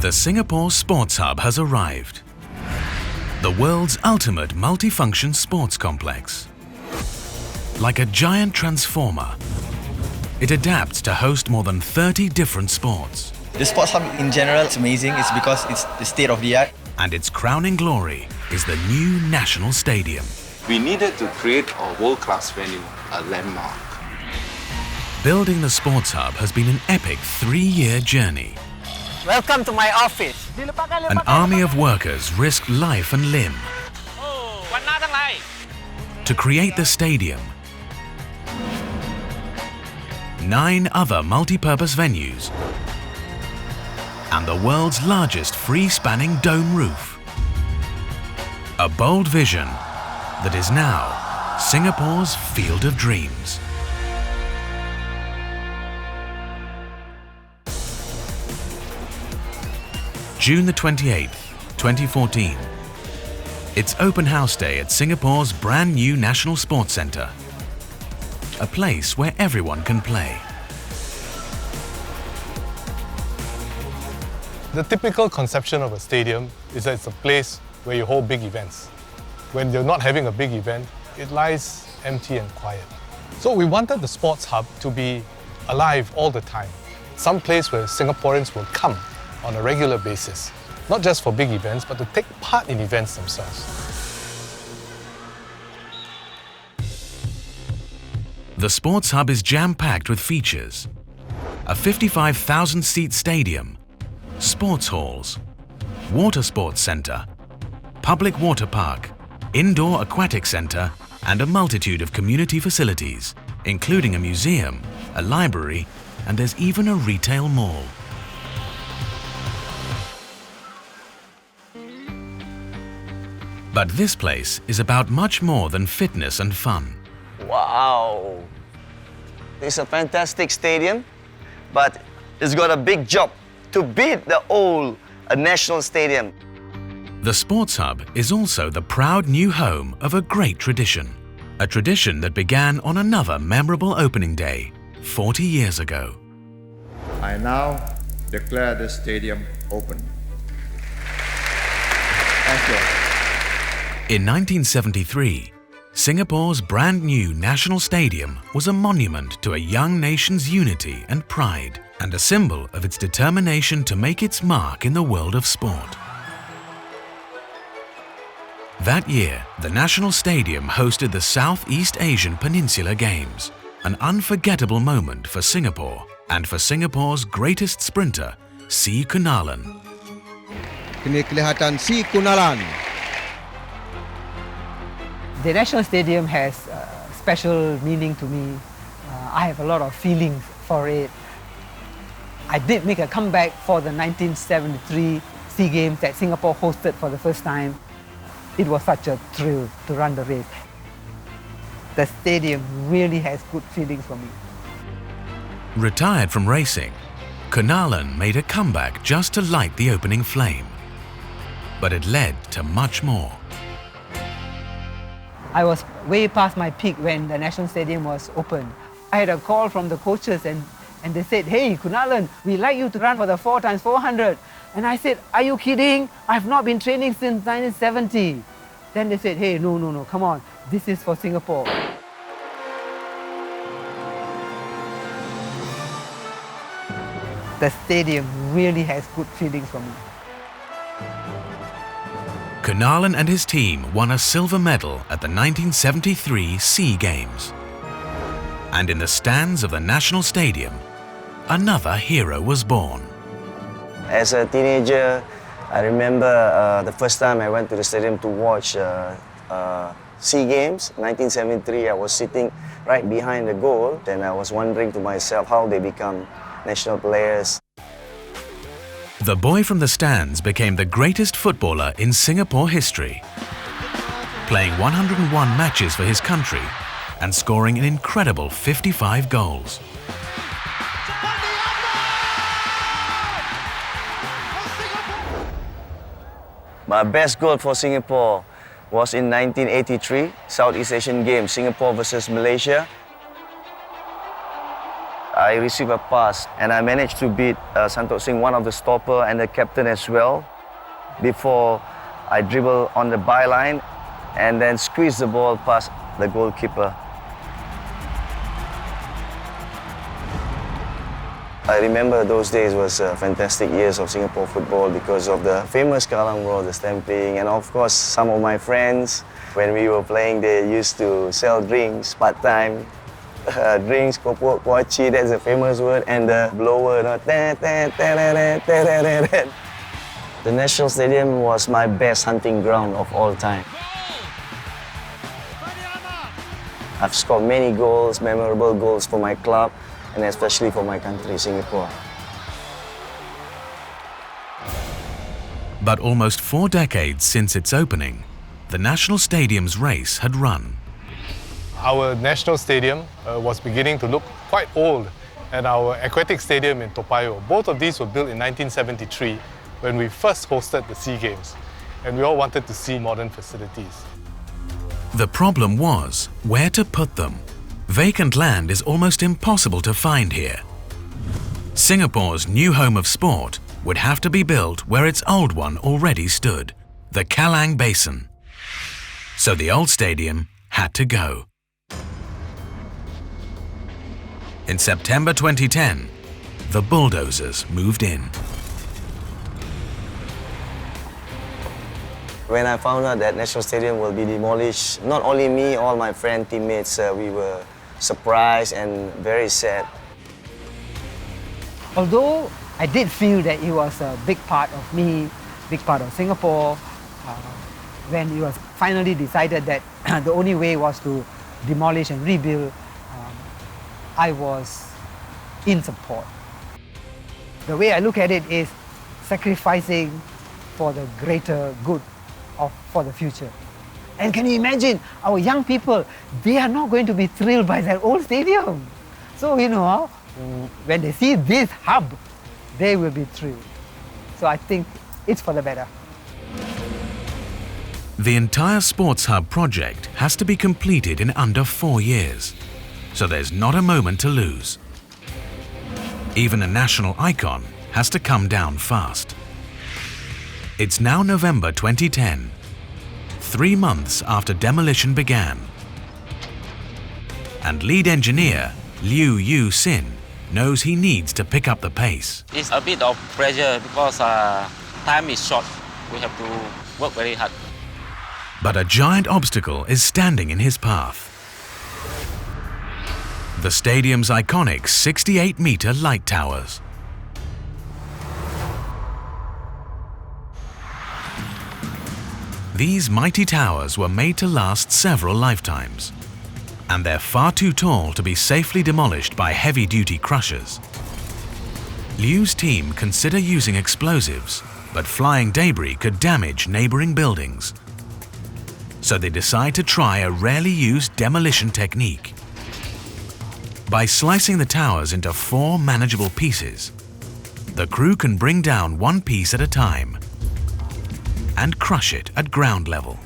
The Singapore Sports Hub has arrived. The world's ultimate multifunction sports complex. Like a giant transformer, it adapts to host more than 30 different sports. The Sports Hub in general is amazing. It's because it's the state of the art. And its crowning glory is the new National Stadium. We needed to create a world-class venue, a landmark. Building the Sports Hub has been an epic 3-year journey. Welcome to my office. An army of workers risked life and limb to create the stadium. 9 other multi-purpose venues and the world's largest free-spanning dome roof. A bold vision that is now Singapore's Field of Dreams. June the 28th, 2014. It's open house day at Singapore's brand new National Sports Centre. A place where everyone can play. The typical conception of a stadium is that it's a place where you hold big events. When you're not having a big event, it lies empty and quiet. So we wanted the Sports Hub to be alive all the time. Some place where Singaporeans will come on a regular basis, not just for big events, but to take part in events themselves. The Sports Hub is jam-packed with features. A 55,000-seat stadium, sports halls, water sports centre, public water park, indoor aquatic centre, and a multitude of community facilities, including a museum, a library, and there's even a retail mall. But this place is about much more than fitness and fun. Wow! It's a fantastic stadium, but it's got a big job to beat the old National Stadium. The Sports Hub is also the proud new home of a great tradition. A tradition that began on another memorable opening day 40 years ago. I now declare the stadium open. Thank you. In 1973, Singapore's brand new National Stadium was a monument to a young nation's unity and pride, and a symbol of its determination to make its mark in the world of sport. That year, the National Stadium hosted the Southeast Asian Peninsula Games, an unforgettable moment for Singapore and for Singapore's greatest sprinter, C. Kunalan. Kini kelihatan C. Kunalan. The National Stadium has special meaning to me. I have a lot of feelings for it. I did make a comeback for the 1973 SEA Games that Singapore hosted for the first time. It was such a thrill to run the race. The stadium really has good feelings for me. Retired from racing, Kunalan made a comeback just to light the opening flame. But it led to much more. I was way past my peak when the National Stadium was open. I had a call from the coaches and they said, "Hey, Kunalan, we'd like you to run for the 4x400. And I said, "Are you kidding? I've not been training since 1970. Then they said, "Hey, no, come on. This is for Singapore." The stadium really has good feelings for me. Kunalan and his team won a silver medal at the 1973 SEA Games. And in the stands of the National Stadium, another hero was born. As a teenager, I remember the first time I went to the stadium to watch SEA Games, 1973. I was sitting right behind the goal, and I was wondering to myself how they become national players. The boy from the stands became the greatest footballer in Singapore history, playing 101 matches for his country and scoring an incredible 55 goals. My best goal for Singapore was in 1983, Southeast Asian Games, Singapore versus Malaysia. I received a pass and I managed to beat Santok Singh, one of the stopper and the captain as well, before I dribble on the byline and then squeeze the ball past the goalkeeper. I remember those days was fantastic years of Singapore football because of the famous Kallang Roar, the stamping, and of course some of my friends, when we were playing, they used to sell drinks part-time. Drinks, kopok, kuaci, that's a famous word, and the blower. The National Stadium was my best hunting ground of all time. I've scored many goals, memorable goals for my club, and especially for my country, Singapore. But almost 4 decades since its opening, the National Stadium's race had run. Our National Stadium was beginning to look quite old, and our Aquatic Stadium in Toa Payoh, both of these were built in 1973 when we first hosted the SEA Games, and we all wanted to see modern facilities. The problem was where to put them. Vacant land is almost impossible to find here. Singapore's new home of sport would have to be built where its old one already stood, the Kallang Basin. So the old stadium had to go. In September 2010, the bulldozers moved in. When I found out that National Stadium will be demolished, not only me, all my friends, teammates, we were surprised and very sad. Although I did feel that it was a big part of me, big part of Singapore, when it was finally decided that the only way was to demolish and rebuild, I was in support. The way I look at it is sacrificing for the greater good for the future. And can you imagine, our young people, they are not going to be thrilled by that old stadium. So, you know, when they see this hub, they will be thrilled. So I think it's for the better. The entire Sports Hub project has to be completed in under 4 years, so there's not a moment to lose. Even a national icon has to come down fast. It's now November 2010, 3 months after demolition began. And lead engineer Liu Yu Sin knows he needs to pick up the pace. It's a bit of pressure because time is short. We have to work very hard. But a giant obstacle is standing in his path. The stadium's iconic 68-meter light towers. These mighty towers were made to last several lifetimes, and they're far too tall to be safely demolished by heavy-duty crushers. Liu's team consider using explosives, but flying debris could damage neighboring buildings. So they decide to try a rarely used demolition technique. By slicing the towers into 4 manageable pieces, the crew can bring down one piece at a time and crush it at ground level.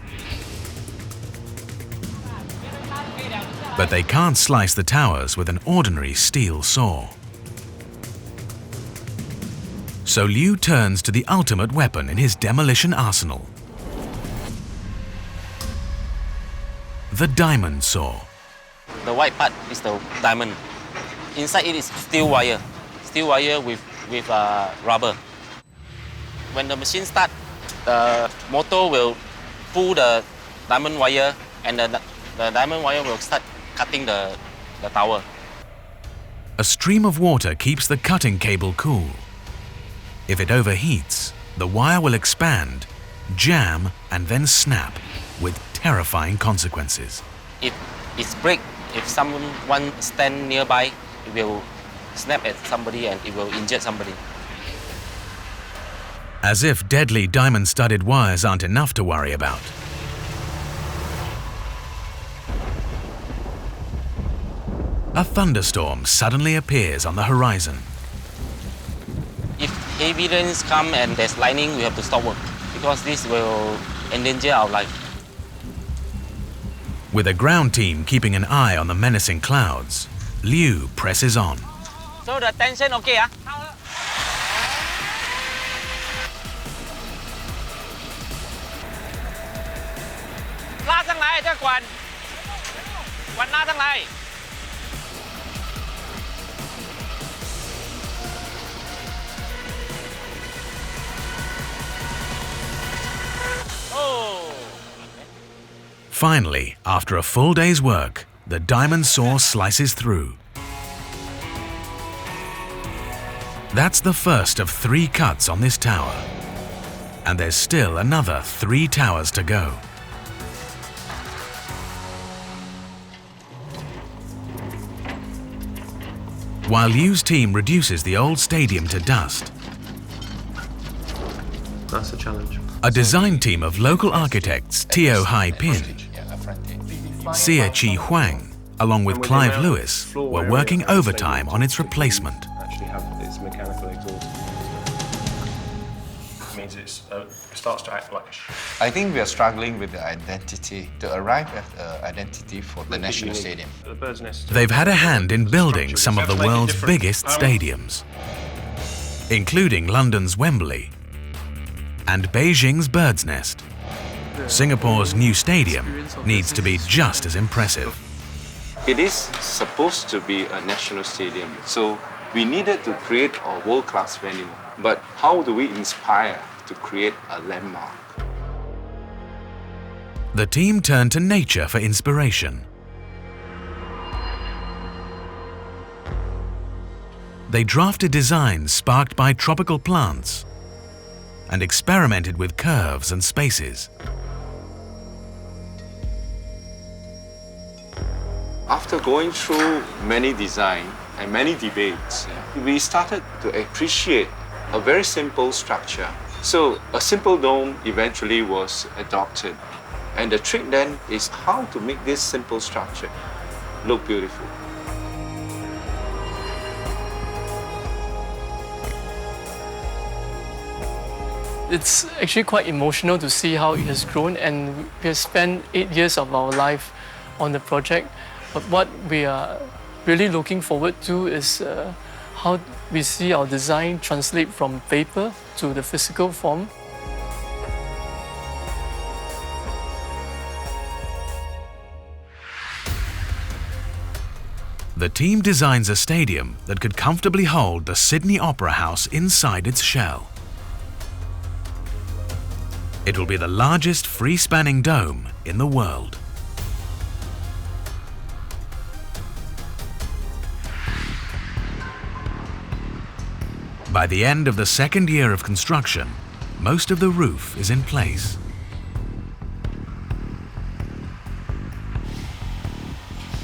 But they can't slice the towers with an ordinary steel saw. So Liu turns to the ultimate weapon in his demolition arsenal, the diamond saw. The white part is the diamond. Inside it is steel wire with rubber. When the machine starts, the motor will pull the diamond wire, and the diamond wire will start cutting the tower. A stream of water keeps the cutting cable cool. If it overheats, the wire will expand, jam, and then snap, with terrifying consequences. If it breaks, if someone stands nearby, it will snap at somebody and it will injure somebody. As if deadly diamond-studded wires aren't enough to worry about. A thunderstorm suddenly appears on the horizon. If heavy rains come and there's lightning, we have to stop work because this will endanger our life. With a ground team keeping an eye on the menacing clouds, Liu presses on. So the tension okay ah? 拉上来，这管拉上来。Oh. Finally, after a full day's work, the diamond saw slices through. That's the first of 3 cuts on this tower. And there's still another 3 towers to go. While Liu's team reduces the old stadium to dust, That's a challenge. a design team of local architects Teo Hai Pin, Sia Chi Huang, along with Clive Lewis, were working overtime on its replacement. Actually have its mechanical exhaust. It means it starts to act like a I think we are struggling with the identity, to arrive at the identity for the national stadium. The bird's nest. They've had a hand in building some of the world's biggest stadiums, including London's Wembley and Beijing's Bird's Nest. Singapore's new stadium needs to be just as impressive. It is supposed to be a national stadium, so we needed to create a world-class venue. But how do we inspire to create a landmark? The team turned to nature for inspiration. They drafted designs sparked by tropical plants and experimented with curves and spaces. After going through many design and many debates, we started to appreciate a very simple structure. So a simple dome eventually was adopted. And the trick then is how to make this simple structure look beautiful. It's actually quite emotional to see how it has grown, and we have spent 8 years of our life on the project. But what we are really looking forward to is how we see our design translate from paper to the physical form. The team designs a stadium that could comfortably hold the Sydney Opera House inside its shell. It will be the largest free-spanning dome in the world. By the end of the second year of construction, most of the roof is in place.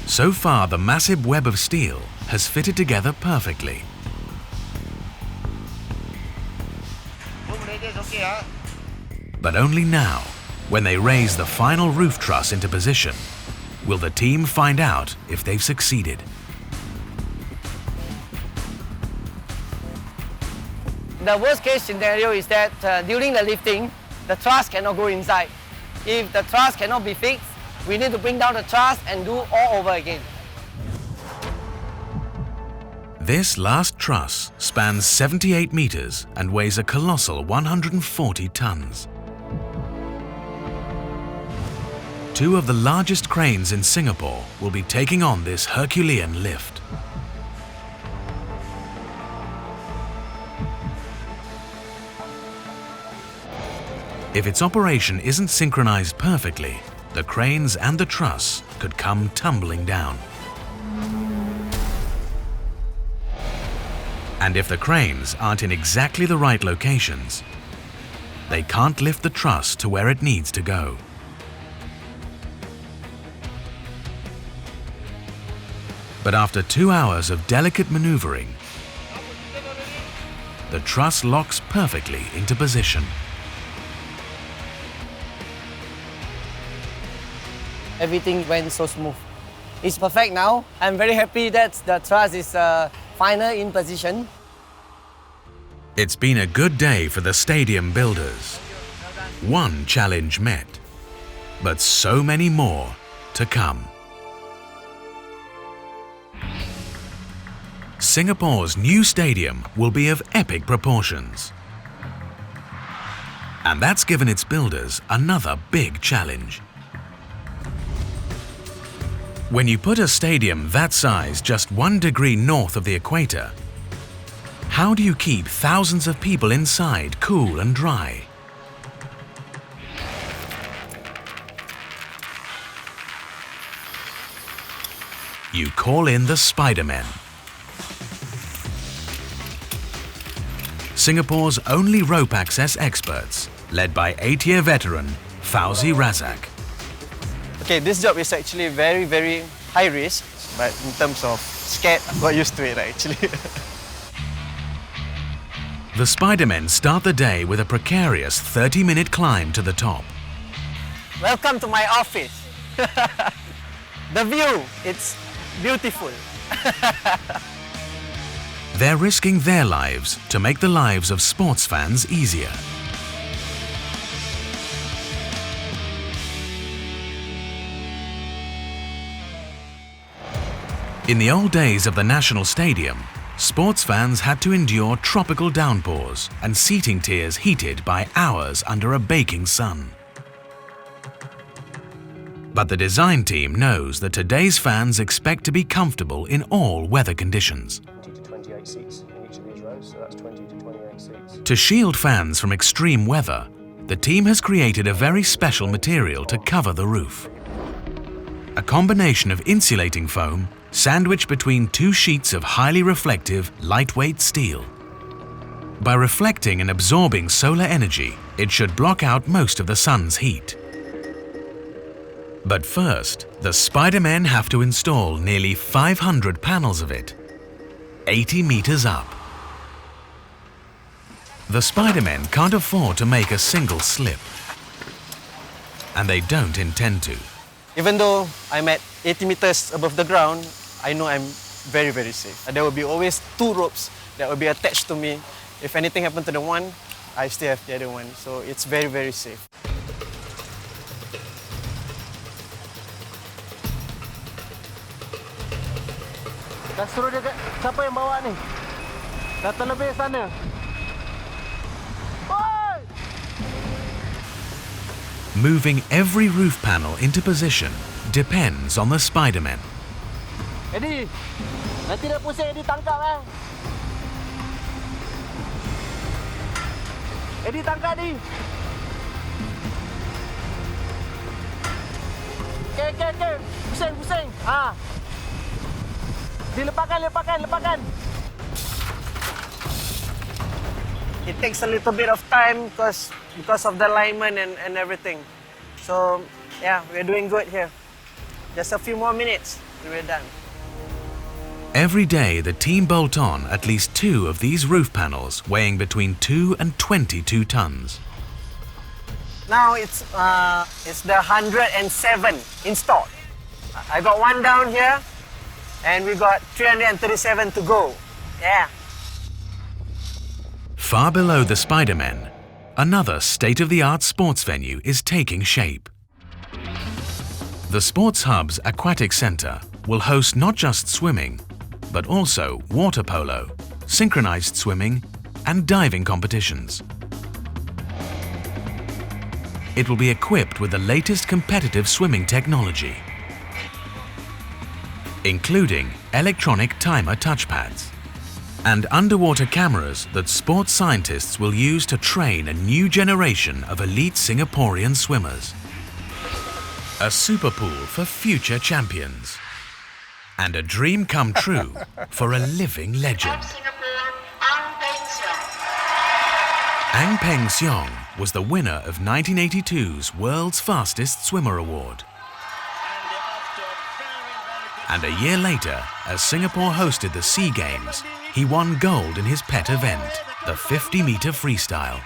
So far, the massive web of steel has fitted together perfectly. But only now, when they raise the final roof truss into position, will the team find out if they've succeeded. The worst case scenario is that during the lifting, the truss cannot go inside. If the truss cannot be fixed, we need to bring down the truss and do all over again. This last truss spans 78 meters and weighs a colossal 140 tons. 2 of the largest cranes in Singapore will be taking on this Herculean lift. If its operation isn't synchronized perfectly, the cranes and the truss could come tumbling down. And if the cranes aren't in exactly the right locations, they can't lift the truss to where it needs to go. But after 2 hours of delicate maneuvering, the truss locks perfectly into position. Everything went so smooth. It's perfect now. I'm very happy that the truss is final in position. It's been a good day for the stadium builders. One challenge met, but so many more to come. Singapore's new stadium will be of epic proportions. And that's given its builders another big challenge. When you put a stadium that size just 1 degree north of the equator, how do you keep thousands of people inside cool and dry? You call in the Spider-Men. Singapore's only rope access experts, led by 8-year veteran Fauzi Razak. Okay, this job is actually very high risk, but in terms of scared, I got used to it actually. The Spider-Men start the day with a precarious 30-minute climb to the top. Welcome to my office. The view, it's beautiful. They're risking their lives to make the lives of sports fans easier. In the old days of the National Stadium, sports fans had to endure tropical downpours and seating tiers heated by hours under a baking sun. But the design team knows that today's fans expect to be comfortable in all weather conditions. 20 to 28 seats in each of these rows, so that's 20 to 28 seats. To shield fans from extreme weather, the team has created a very special material to cover the roof. A combination of insulating foam sandwiched between 2 sheets of highly reflective, lightweight steel. By reflecting and absorbing solar energy, it should block out most of the sun's heat. But first, the Spider-Men have to install nearly 500 panels of it, 80 meters up. The Spider-Men can't afford to make a single slip, and they don't intend to. Even though I'm at 80 meters above the ground, I know I'm very safe. There will be always 2 ropes that will be attached to me. If anything happened to the one, I still have the other one. So it's very safe. Dah suruh dia, siapa yang bawa ni? Dah terlebih sana. Moving every roof panel into position depends on the Spider-Men. Eddie, nanti dah pusing Eddie tangkap Eddie tangkap ni. Okay. Pusing. Ha. Lepaskan. It takes a little bit of time because of the alignment and everything. So, yeah, we're doing good here. Just a few more minutes, we're done. Every day, the team bolt on at least 2 of these roof panels weighing between 2 and 22 tons. Now it's the 107 installed. I got 1 down here, and we got 337 to go. Yeah. Far below the Spider-Men, another state-of-the-art sports venue is taking shape. The Sports Hub's Aquatic Centre will host not just swimming, but also water polo, synchronized swimming, and diving competitions. It will be equipped with the latest competitive swimming technology, including electronic timer touchpads and underwater cameras that sports scientists will use to train a new generation of elite Singaporean swimmers. A super pool for future champions. And a dream come true for a living legend. Ang Peng Siong was the winner of 1982's World's Fastest Swimmer Award. And a year later, as Singapore hosted the SEA Games, he won gold in his pet event, the 50-meter freestyle.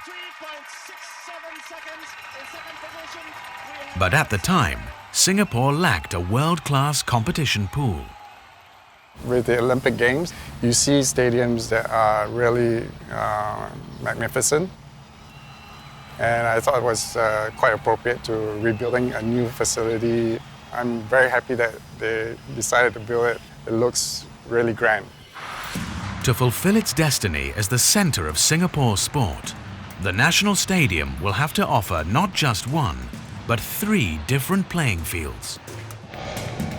But at the time, Singapore lacked a world-class competition pool. With the Olympic Games, you see stadiums that are really magnificent. And I thought it was quite appropriate to rebuilding a new facility. I'm very happy that they decided to build it. It looks really grand. To fulfill its destiny as the centre of Singapore's sport, the National Stadium will have to offer not just one, but 3 different playing fields.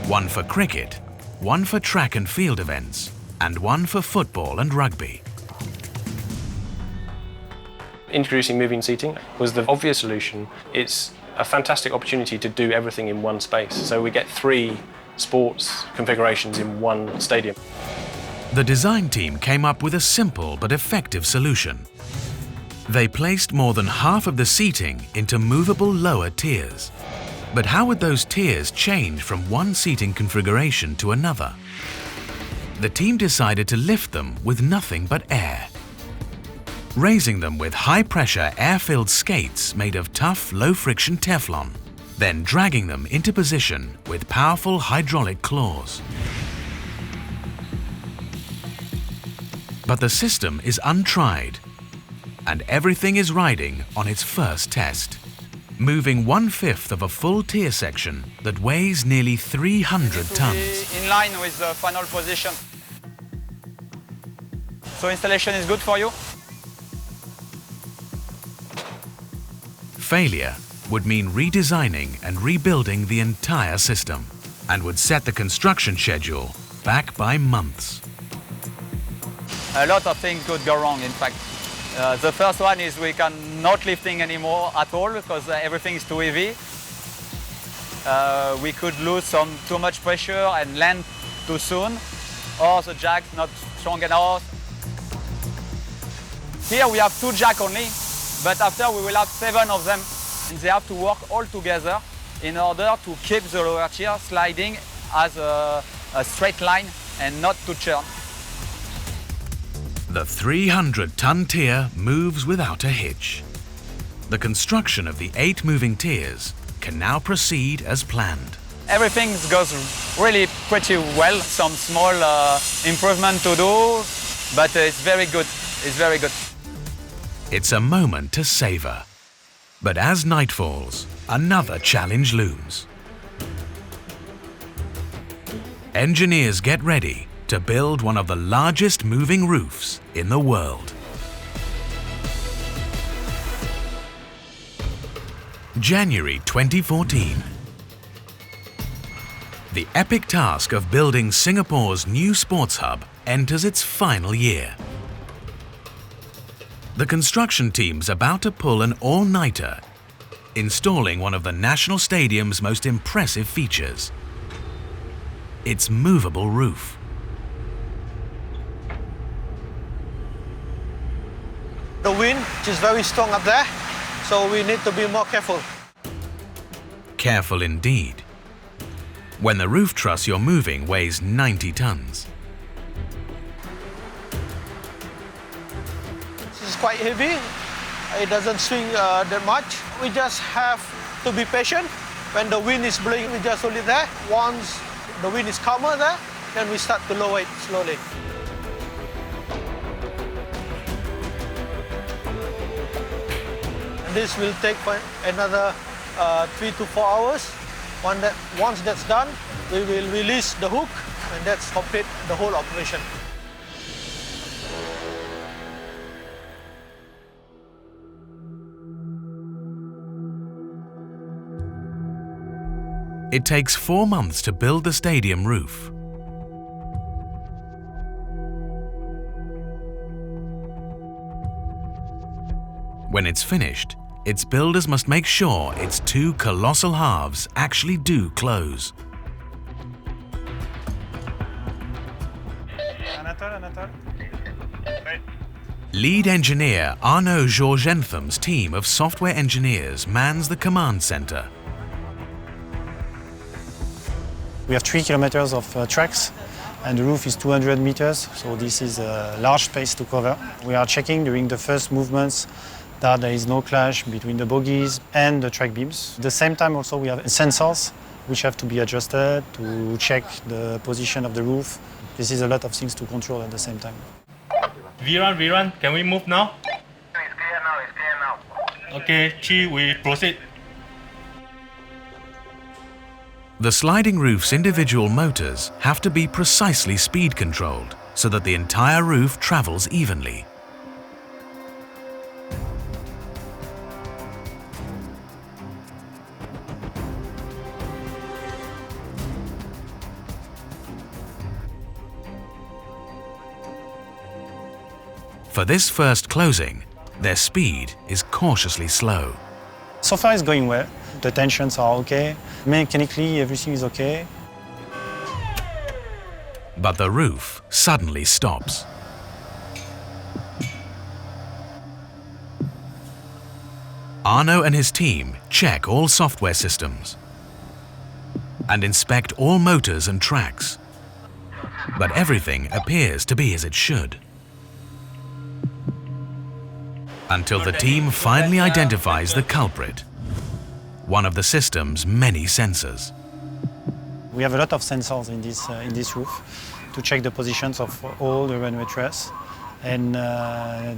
One for cricket, one for track and field events, and one for football and rugby. Introducing moving seating was the obvious solution. It's a fantastic opportunity to do everything in one space. So we get 3 sports configurations in one stadium. The design team came up with a simple but effective solution. They placed more than half of the seating into movable lower tiers. But how would those tiers change from one seating configuration to another? The team decided to lift them with nothing but air, raising them with high-pressure air-filled skates made of tough, low-friction Teflon, then dragging them into position with powerful hydraulic claws. But the system is untried, and everything is riding on its first test, moving 1/5 of a full tier section that weighs nearly 300 tons. In line with the final position. So installation is good for you? Failure would mean redesigning and rebuilding the entire system, and would set the construction schedule back by months. A lot of things could go wrong, in fact. The first one is we cannot lifting anymore at all because everything is too heavy. We could lose too much pressure and land too soon, or the jack not strong enough. Here we have 2 jacks only, but after we will have 7 of them. And they have to work all together in order to keep the lower tier sliding as a straight line and not to churn. The 300-ton tier moves without a hitch. The construction of the 8 moving tiers can now proceed as planned. Everything goes really pretty well. Some small improvement to do, but it's very good. It's very good. It's a moment to savor. But as night falls, another challenge looms. Engineers get ready to build one of the largest moving roofs in the world. January 2014. The epic task of building Singapore's new sports hub enters its final year. The construction team's about to pull an all-nighter, installing one of the National Stadium's most impressive features, its movable roof. The wind is very strong up there, so we need to be more careful. Careful indeed, when the roof truss you're moving weighs 90 tons. It's quite heavy. It doesn't swing that much. We just have to be patient. When the wind is blowing, we just hold it there. Once the wind is calmer there, then we start to lower it slowly. And this will take another 3 to 4 hours. Once that's done, we will release the hook, and that's complete the whole operation. It takes 4 months to build the stadium roof. When it's finished, its builders must make sure its 2 colossal halves actually do close. Lead engineer Arnaud Georgentham's team of software engineers mans the command center. We have 3 kilometers of tracks and the roof is 200 meters, so this is a large space to cover. We are checking during the first movements that there is no clash between the bogies and the track beams. At the same time also we have sensors which have to be adjusted to check the position of the roof. This is a lot of things to control at the same time. V-run, can we move now? It's clear now. Okay, Chi, we proceed. The sliding roof's individual motors have to be precisely speed controlled so that the entire roof travels evenly. For this first closing, their speed is cautiously slow. So far it's going well. The tensions are okay. Mechanically, everything is okay. But the roof suddenly stops. Arno and his team check all software systems and inspect all motors and tracks. But everything appears to be as it should. Until the team finally identifies the culprit, one of the system's many sensors. We have a lot of sensors in this roof to check the positions of all the runway truss, and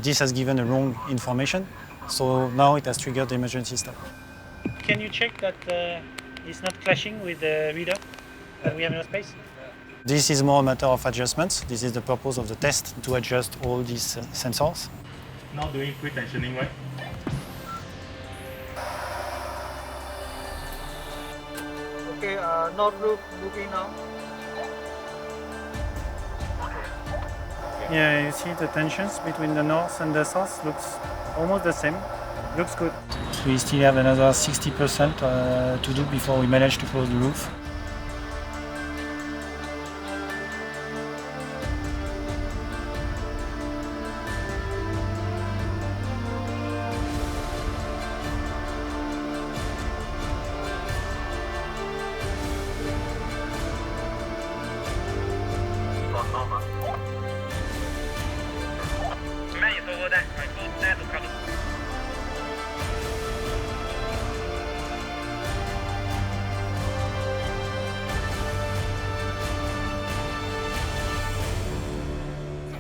this has given a wrong information, so now it has triggered the emergency stop. Can you check that it's not clashing with the reader? We have enough space? This is more a matter of adjustments. This is the purpose of the test, to adjust all these sensors. Now doing pre-tensioning, right? Okay, north roof moving now. Yeah, you see the tensions between the north and the south looks almost the same. Looks good. We still have another 60% to do before we manage to close the roof.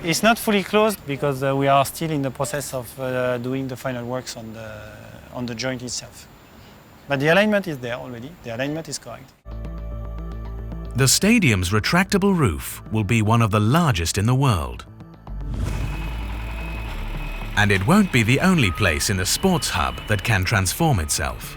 It's not fully closed because we are still in the process of doing the final works on the joint itself. But the alignment is there already. The alignment is correct. The stadium's retractable roof will be one of the largest in the world. And it won't be the only place in the sports hub that can transform itself.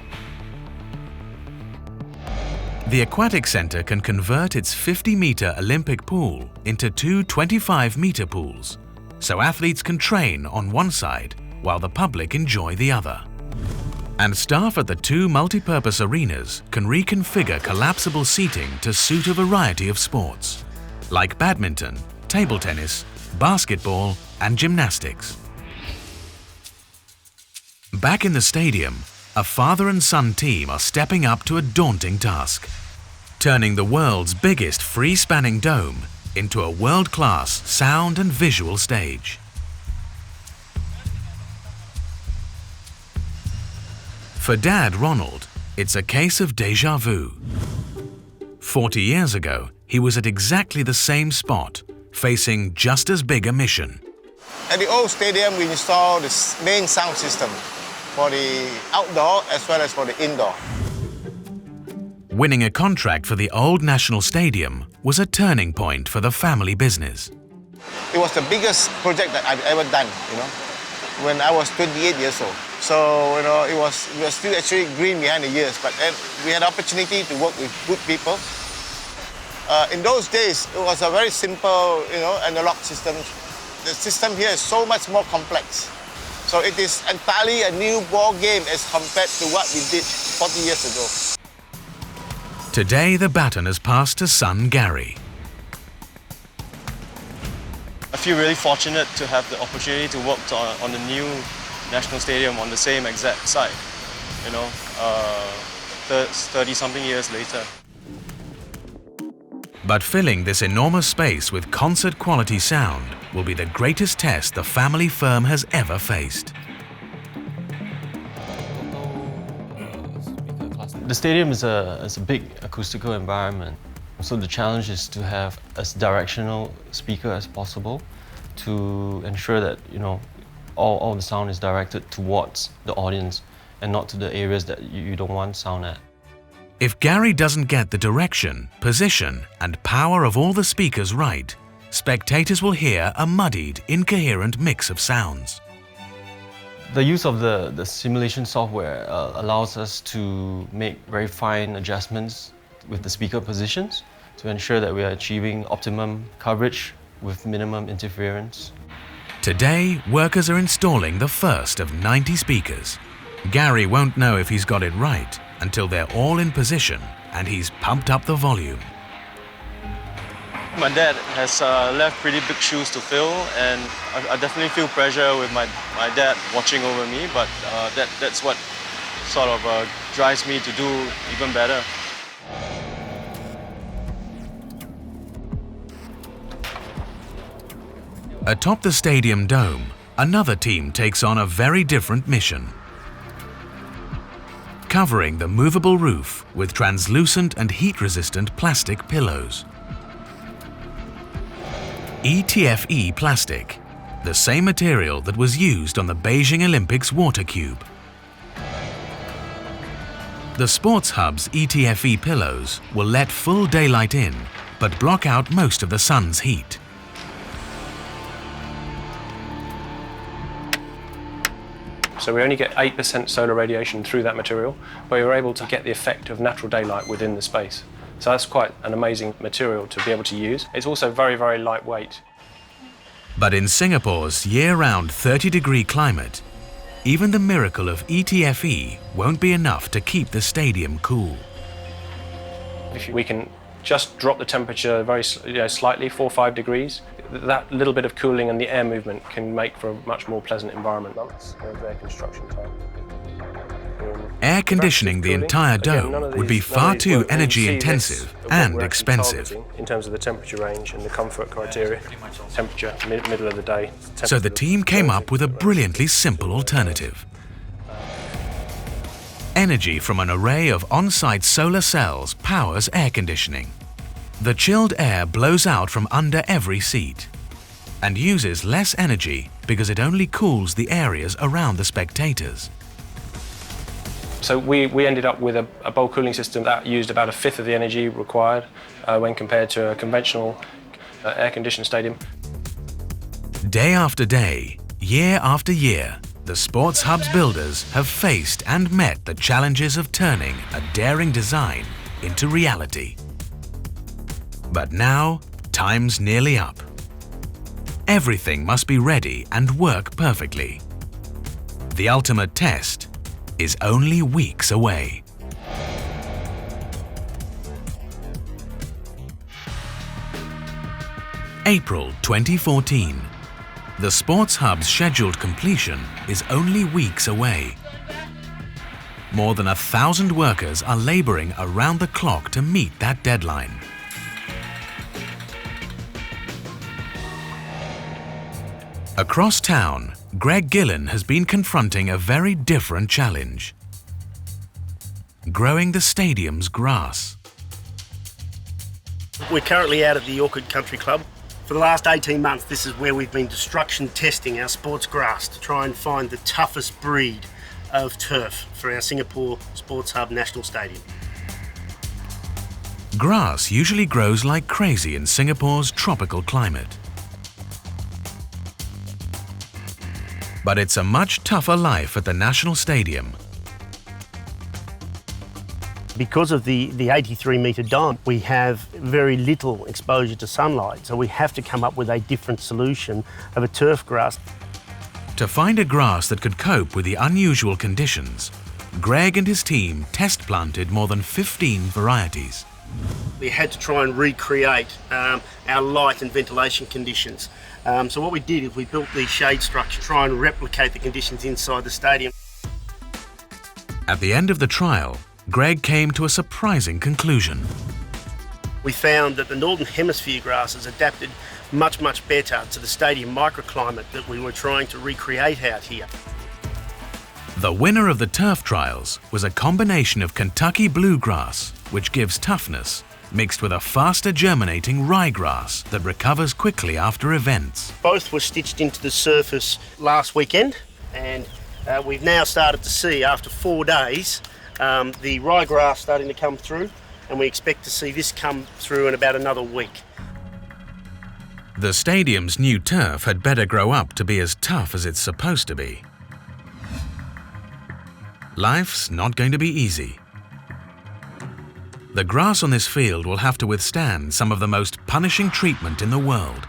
The Aquatic Centre can convert its 50-metre Olympic pool into two 25-metre pools, so athletes can train on one side while the public enjoy the other. And staff at the two multi-purpose arenas can reconfigure collapsible seating to suit a variety of sports, like badminton, table tennis, basketball and gymnastics. Back in the stadium, a father and son team are stepping up to a daunting task, turning the world's biggest free-spanning dome into a world-class sound and visual stage. For Dad Ronald, it's a case of déjà vu. 40 years ago, he was at exactly the same spot, facing just as big a mission. At the old stadium, we installed the main sound system for the outdoor as well as for the indoor. Winning a contract for the old National Stadium was a turning point for the family business. It was the biggest project that I've ever done, when I was 28 years old. So, we were still actually green behind the years, but then we had the opportunity to work with good people. In those days, it was a very simple, analog system. The system here is so much more complex. So it is entirely a new ball game as compared to what we did 40 years ago. Today, the baton has passed to son Gary. I feel really fortunate to have the opportunity to work on the new National Stadium on the same exact site, 30-something years later. But filling this enormous space with concert-quality sound will be the greatest test the family firm has ever faced. The stadium is a big acoustical environment, so the challenge is to have as directional speaker as possible to ensure that all the sound is directed towards the audience and not to the areas that you don't want sound at. If Gary doesn't get the direction, position and power of all the speakers right, spectators will hear a muddied, incoherent mix of sounds. The use of the simulation software allows us to make very fine adjustments with the speaker positions to ensure that we are achieving optimum coverage with minimum interference. Today, workers are installing the first of 90 speakers. Gary won't know if he's got it right until they're all in position and he's pumped up the volume. My dad has left pretty big shoes to fill, and I definitely feel pressure with my dad watching over me, but that's what sort of drives me to do even better. Atop the stadium dome, another team takes on a very different mission. Covering the movable roof with translucent and heat-resistant plastic pillows. ETFE plastic, the same material that was used on the Beijing Olympics water cube. The Sports Hub's ETFE pillows will let full daylight in, but block out most of the sun's heat. So we only get 8% solar radiation through that material, but we're able to get the effect of natural daylight within the space. So that's quite an amazing material to be able to use. It's also very, very lightweight. But in Singapore's year-round 30-degree climate, even the miracle of ETFE won't be enough to keep the stadium cool. If we can just drop the temperature very slightly, 4 or 5 degrees, that little bit of cooling and the air movement can make for a much more pleasant environment. That's their construction time. Air conditioning the entire dome would be far too energy intensive and expensive. In terms of the temperature range and the comfort criteria, temperature, middle of the day. So the team came up with a brilliantly simple alternative. Energy from an array of on-site solar cells powers air conditioning. The chilled air blows out from under every seat and uses less energy because it only cools the areas around the spectators. So we ended up with a bowl cooling system that used about 1/5 of the energy required when compared to a conventional air-conditioned stadium. Day after day, year after year, the Sports Hub's builders have faced and met the challenges of turning a daring design into reality. But now, time's nearly up. Everything must be ready and work perfectly. The ultimate test is only weeks away. April 2014. The Sports Hub's scheduled completion is only weeks away. More than 1,000 workers are labouring around the clock to meet that deadline. Across town, Greg Gillen has been confronting a very different challenge: growing the stadium's grass. We're currently out at the Orchid Country Club. For the last 18 months, this is where we've been destruction testing our sports grass to try and find the toughest breed of turf for our Singapore Sports Hub National Stadium. Grass usually grows like crazy in Singapore's tropical climate. But it's a much tougher life at the National Stadium. Because of the 83-metre dome, we have very little exposure to sunlight, so we have to come up with a different solution of a turf grass. To find a grass that could cope with the unusual conditions, Greg and his team test planted more than 15 varieties. We had to try and recreate our light and ventilation conditions. So what we did is we built these shade structures to try and replicate the conditions inside the stadium. At the end of the trial, Greg came to a surprising conclusion. We found that the Northern Hemisphere grasses adapted much, much better to the stadium microclimate that we were trying to recreate out here. The winner of the turf trials was a combination of Kentucky bluegrass, which gives toughness, mixed with a faster germinating ryegrass that recovers quickly after events. Both were stitched into the surface last weekend, and we've now started to see, after 4 days, the ryegrass starting to come through, and we expect to see this come through in about another week. The stadium's new turf had better grow up to be as tough as it's supposed to be. Life's not going to be easy. The grass on this field will have to withstand some of the most punishing treatment in the world.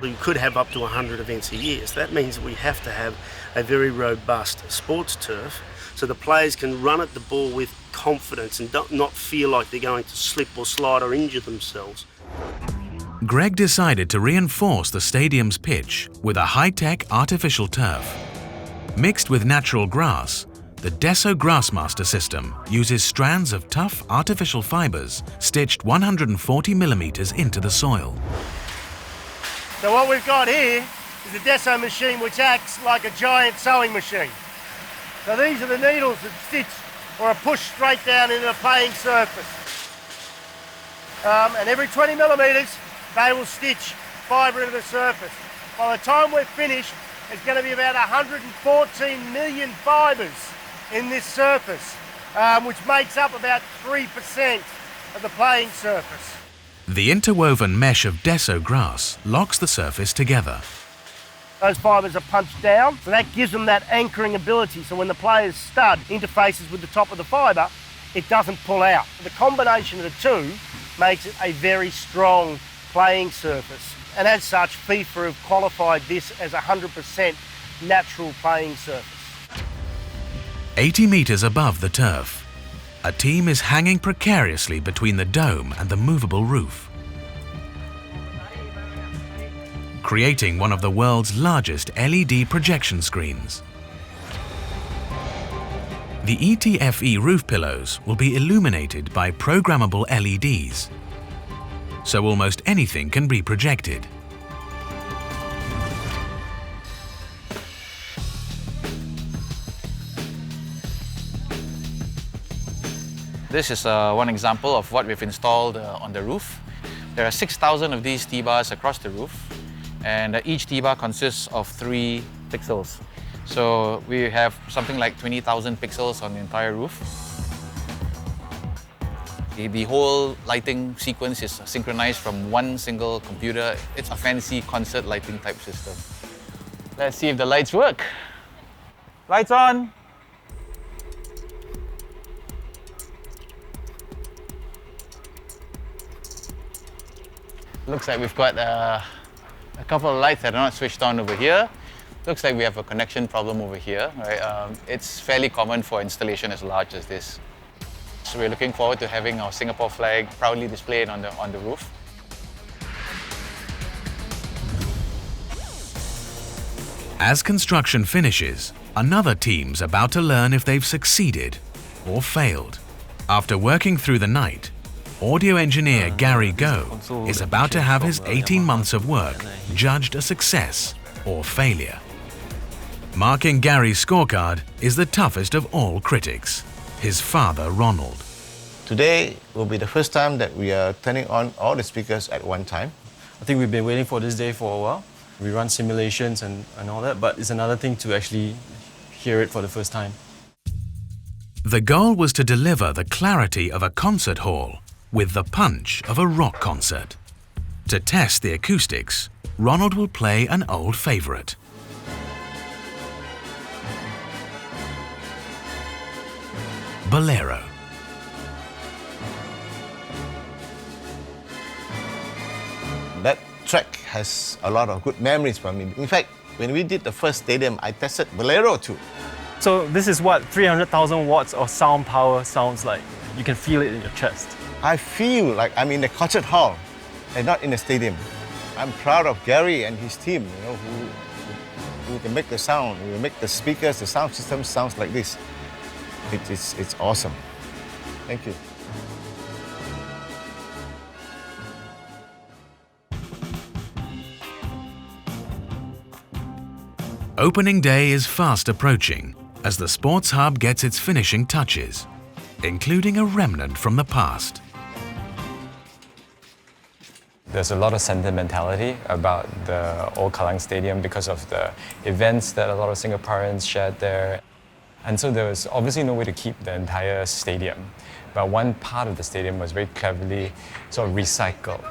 We could have up to 100 events a year, so that means we have to have a very robust sports turf so the players can run at the ball with confidence and not feel like they're going to slip or slide or injure themselves. Greg decided to reinforce the stadium's pitch with a high-tech artificial turf. Mixed with natural grass, the Deso Grassmaster system uses strands of tough artificial fibers stitched 140 millimeters into the soil. So what we've got here is a Deso machine which acts like a giant sewing machine. So these are the needles that stitch or are pushed straight down into the playing surface. And every 20 millimetres they will stitch fibre into the surface. By the time we're finished, there's going to be about 114 million fibres in this surface, which makes up about 3% of the playing surface. The interwoven mesh of Deso grass locks the surface together. Those fibres are punched down, so that gives them that anchoring ability, so when the player's stud interfaces with the top of the fibre, it doesn't pull out. The combination of the two makes it a very strong playing surface, and as such FIFA have qualified this as 100% natural playing surface. 80 metres above the turf, a team is hanging precariously between the dome and the movable roof, creating one of the world's largest LED projection screens. The ETFE roof pillows will be illuminated by programmable LEDs, so almost anything can be projected. This is one example of what we've installed on the roof. There are 6,000 of these T-bars across the roof, and each T-bar consists of 3 pixels. So we have something like 20,000 pixels on the entire roof. The whole lighting sequence is synchronized from one single computer. It's a fancy concert lighting type system. Let's see if the lights work. Lights on! Looks like we've got a couple of lights that are not switched on over here. Looks like we have a connection problem over here. Right? It's fairly common for installation as large as this. So we're looking forward to having our Singapore flag proudly displayed on the roof. As construction finishes, another team's about to learn if they've succeeded or failed. After working through the night, audio engineer Gary Go is about to have his 18 months of work judged a success or failure. Marking Gary's scorecard is the toughest of all critics, his father Ronald. Today will be the first time that we are turning on all the speakers at one time. I think we've been waiting for this day for a while. We run simulations and all that, but it's another thing to actually hear it for the first time. The goal was to deliver the clarity of a concert hall with the punch of a rock concert. To test the acoustics, Ronald will play an old favourite. Bolero. That track has a lot of good memories for me. In fact, when we did the first stadium, I tested Bolero too. So this is what 300,000 watts of sound power sounds like. You can feel it in your chest. I feel like I'm in the concert hall and not in the stadium. I'm proud of Gary and his team, who can make the sound, who can make the speakers, the sound system sounds like this. It's awesome. Thank you. Opening day is fast approaching as the Sports Hub gets its finishing touches, including a remnant from the past. There's a lot of sentimentality about the old Kallang Stadium because of the events that a lot of Singaporeans shared there. And so there was obviously no way to keep the entire stadium. But one part of the stadium was very cleverly sort of recycled.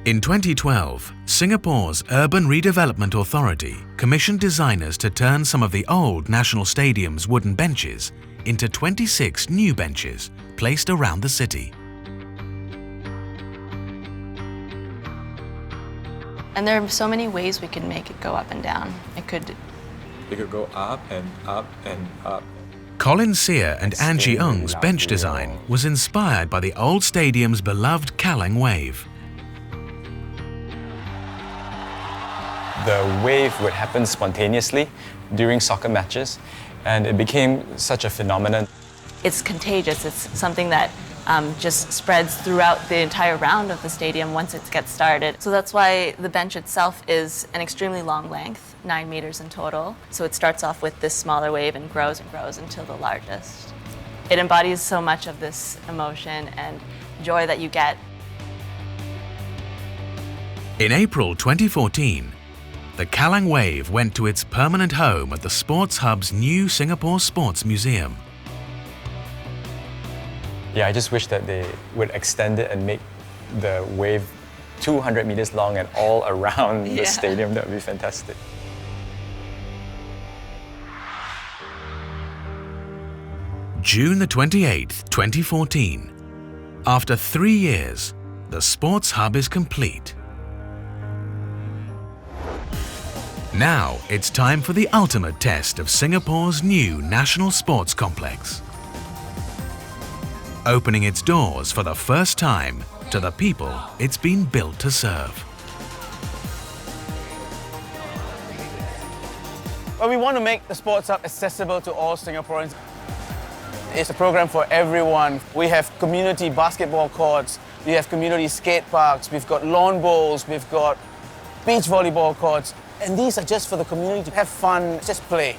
In 2012, Singapore's Urban Redevelopment Authority commissioned designers to turn some of the old National Stadium's wooden benches into 26 new benches placed around the city. And there are so many ways we could make it go up and down. It could go up and up and up. Colin Sear and Angie Ng's bench design was inspired by the old stadium's beloved Kallang wave. The wave would happen spontaneously during soccer matches, and it became such a phenomenon. It's contagious. It's something that just spreads throughout the entire round of the stadium once it gets started. So that's why the bench itself is an extremely long length, 9 meters in total. So it starts off with this smaller wave and grows until the largest. It embodies so much of this emotion and joy that you get. In April 2014, the Kallang wave went to its permanent home at the Sports Hub's new Singapore Sports Museum. Yeah, I just wish that they would extend it and make the wave 200 meters long and all around the stadium. That would be fantastic. June the 28th, 2014. After 3 years, the Sports Hub is complete. Now it's time for the ultimate test of Singapore's new National Sports Complex. Opening its doors for the first time to the people it's been built to serve. Well, we want to make the Sports Hub accessible to all Singaporeans. It's a program for everyone. We have community basketball courts, we have community skate parks, we've got lawn bowls, we've got beach volleyball courts. And these are just for the community to have fun, just play.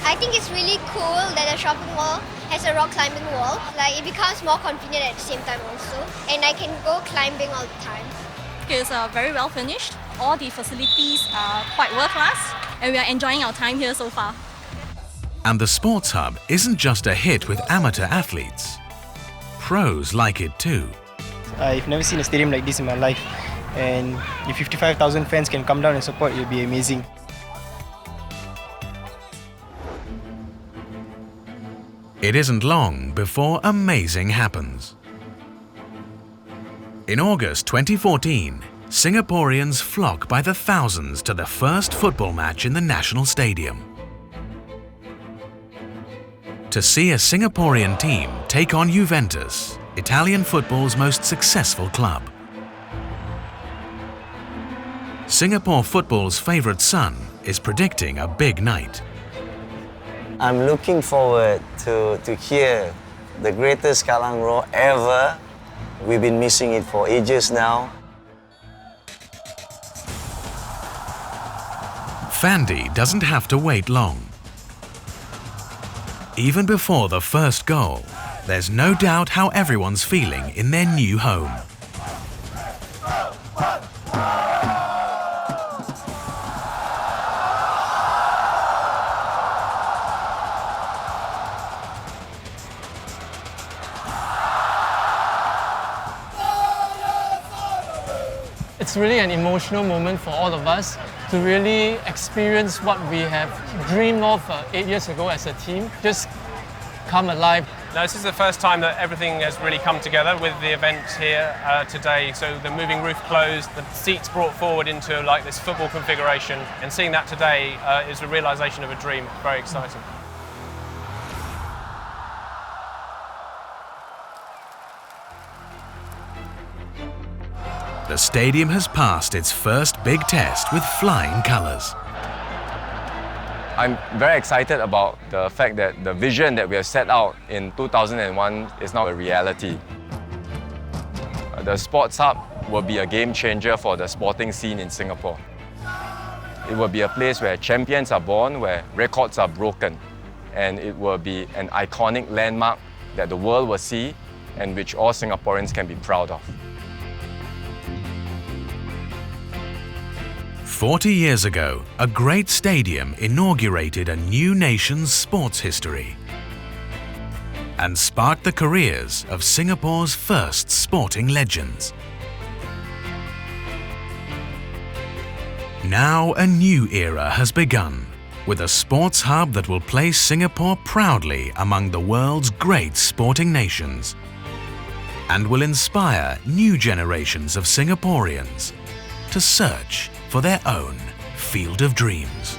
I think it's really cool that the shopping mall has a rock climbing wall. Like, it becomes more convenient at the same time also. And I can go climbing all the time. It's very well finished. All the facilities are quite world class. And we are enjoying our time here so far. And the Sports Hub isn't just a hit with amateur athletes. Pros like it too. I've never seen a stadium like this in my life, and if 55,000 fans can come down and support, it will be amazing. It isn't long before amazing happens. In August 2014, Singaporeans flock by the thousands to the first football match in the National Stadium. To see a Singaporean team take on Juventus, Italian football's most successful club. Singapore football's favourite son is predicting a big night. I'm looking forward to hear the greatest Kallang roar ever. We've been missing it for ages now. Fandi doesn't have to wait long. Even before the first goal, there's no doubt how everyone's feeling in their new home. It's really an emotional moment for all of us to really experience what we have dreamed of 8 years ago as a team, just come alive. Now, this is the first time that everything has really come together with the event here today. So the moving roof closed, the seats brought forward into like this football configuration, and seeing that today is a realisation of a dream. Very exciting. The stadium has passed its first big test with flying colours. I'm very excited about the fact that the vision that we have set out in 2001 is now a reality. The Sports Hub will be a game changer for the sporting scene in Singapore. It will be a place where champions are born, where records are broken, and it will be an iconic landmark that the world will see and which all Singaporeans can be proud of. 40 years ago, a great stadium inaugurated a new nation's sports history and sparked the careers of Singapore's first sporting legends. Now a new era has begun, with a sports hub that will place Singapore proudly among the world's great sporting nations and will inspire new generations of Singaporeans to search for their own field of dreams.